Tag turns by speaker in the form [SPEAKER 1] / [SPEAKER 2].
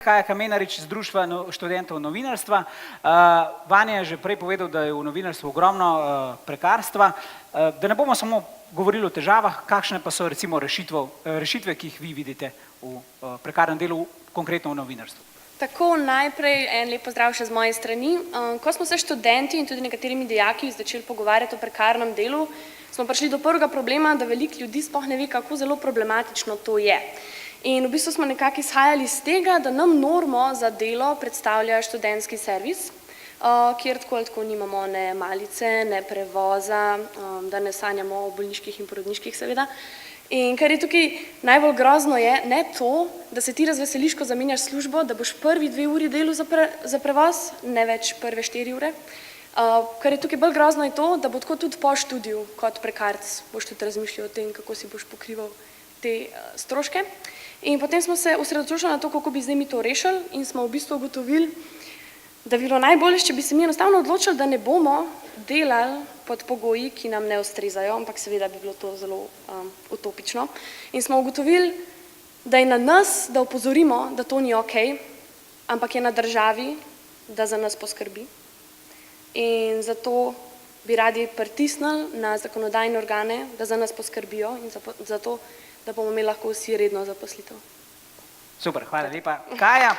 [SPEAKER 1] Kaja Kamenarič iz Društva študentov novinarstva. Vanja je že prej povedal, da je v novinarstvu ogromno prekarstva. Da ne bomo samo govorili o težavah, kakšne pa so recimo rešitve, ki jih vi vidite v prekarnem delu, konkretno v novinarstvu.
[SPEAKER 2] Tako, najprej en lep pozdrav še z moje strani. Ko smo se študenti in tudi nekaterimi dijaki začeli pogovarjati o prekarnem delu, smo prišli do prvega problema, da veliko ljudi sploh ne ve, kako zelo problematično to je. In v bistvu smo nekako izhajali iz tega, da nam normo za delo predstavlja študentski servis, kjer tako nimamo ne malice, ne prevoza, da ne sanjamo o bolniških in porodniških seveda. In kar je tukaj najbolj grozno je, ne to, da se ti razveseliš, ko zamenjaš službo, da boš prvi 2 uri delal za prevoz, ne več prve 4 ure. Kar je tukaj bolj grozno je to, da bo tako tudi po študiju kot prekarc boš tudi razmišljal o tem, kako si boš pokrival te stroške. In potem smo se osredotočili na to, kako bi zdaj mi to rešili in smo v bistvu ugotovili, da bi bilo najbolje, če bi se mi enostavno odločili, da ne bomo delali pod pogoji, ki nam ne ustrezajo, ampak seveda bi bilo to zelo utopično. In smo ugotovili, da je na nas, da opozorimo, da to ni okej, ampak je na državi, da za nas poskrbi. In zato bi radi pritisnili na zakonodajne organe, da za nas poskrbijo in zato, da bomo imeli lahko vsi redno zaposlitev.
[SPEAKER 1] Super, hvala lepa. Kaja.